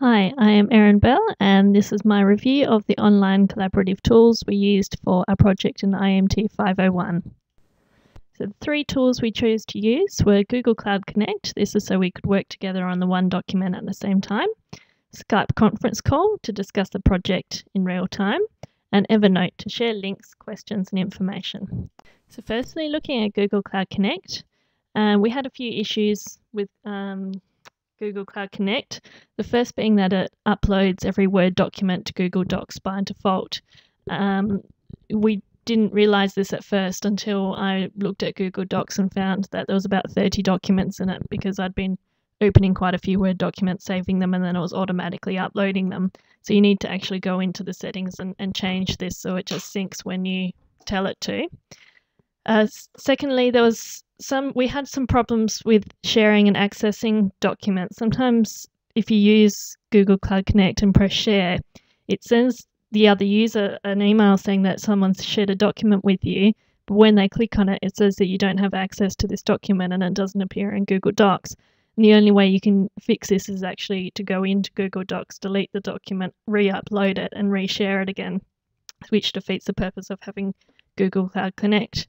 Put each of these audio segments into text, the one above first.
Hi, I am Erin Bell, and this is my review of the online collaborative tools we used for our project in IMT 501. So the three tools we chose to use were Google Cloud Connect. This is so we could work together on the one document at the same time. Skype conference call to discuss the project in real time, and Evernote to share links, questions, and information. So firstly, looking at Google Cloud Connect, we had a few issues with Google Cloud Connect. The first being that it uploads every Word document to Google Docs by default. We didn't realize this at first until I looked at Google Docs and found that there was about 30 documents in it because I'd been opening quite a few Word documents, saving them, and then it was automatically uploading them. So you need to actually go into the settings and change this so it just syncs when you tell it to. Secondly, we had some problems with sharing and accessing documents. Sometimes if you use Google Cloud Connect and press share, it sends the other user an email saying that someone's shared a document with you, but when they click on it, it says that you don't have access to this document and it doesn't appear in Google Docs. And the only way you can fix this is actually to go into Google Docs, delete the document, re-upload it, and reshare it again, which defeats the purpose of having Google Cloud Connect.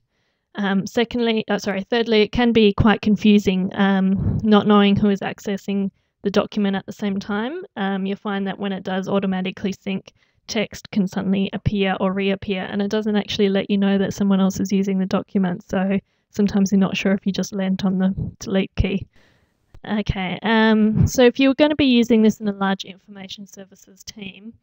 Thirdly, it can be quite confusing not knowing who is accessing the document at the same time. You'll find that when it does automatically sync, text can suddenly appear or reappear, and it doesn't actually let you know that someone else is using the document. So sometimes you're not sure if you just land on the delete key. Okay, so if you're going to be using this in a large information services team,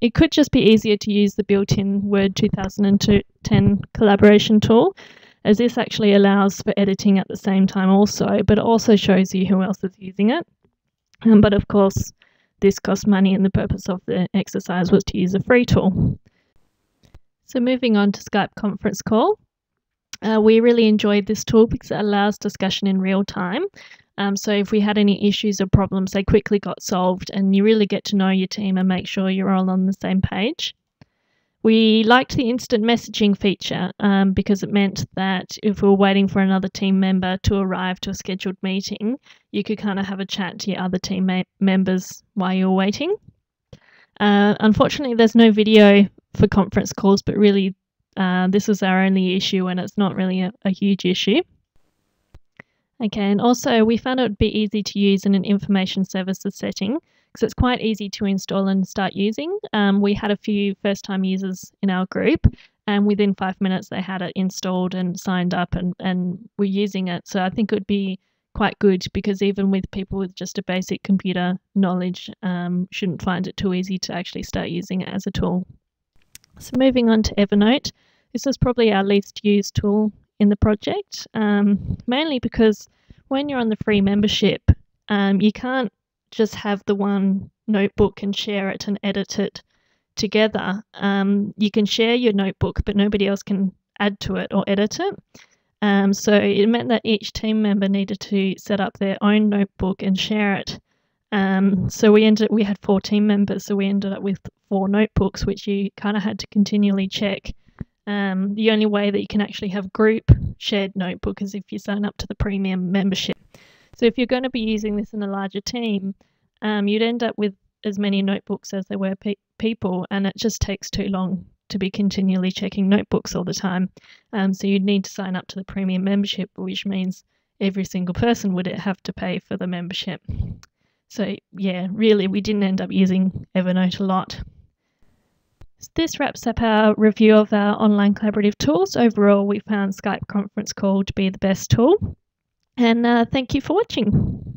it could just be easier to use the built-in Word 2010 collaboration tool, as this actually allows for editing at the same time also, but it also shows you who else is using it. But of course, this costs money, and the purpose of the exercise was to use a free tool. So moving on to Skype conference call. We really enjoyed this tool because it allows discussion in real time. So if we had any issues or problems, they quickly got solved, and you really get to know your team and make sure you're all on the same page. We liked the instant messaging feature because it meant that if we were waiting for another team member to arrive to a scheduled meeting, you could kind of have a chat to your other team members while you were waiting. Unfortunately, there's no video for conference calls, but really this was our only issue, and it's not really a huge issue. Okay, and also we found it would be easy to use in an information services setting because it's quite easy to install and start using. We had a few first-time users in our group, and within 5 minutes they had it installed and signed up and were using it. So I think it would be quite good because even with people with just a basic computer knowledge, shouldn't find it too easy to actually start using it as a tool. So moving on to Evernote, this was probably our least used tool in the project, mainly because when you're on the free membership, you can't just have the one notebook and share it and edit it together. You can share your notebook, but nobody else can add to it or edit it. So it meant that each team member needed to set up their own notebook and share it. So we had 4 team members, so we ended up with 4 notebooks, which you kind of had to continually check. The only way that you can actually have group shared notebook is if you sign up to the premium membership. So if you're going to be using this in a larger team, you'd end up with as many notebooks as there were people, and it just takes too long to be continually checking notebooks all the time. So you'd need to sign up to the premium membership, which means every single person would have to pay for the membership. So yeah, really, we didn't end up using Evernote a lot. So this wraps up our review of our online collaborative tools. Overall, we found Skype conference call to be the best tool. And thank you for watching.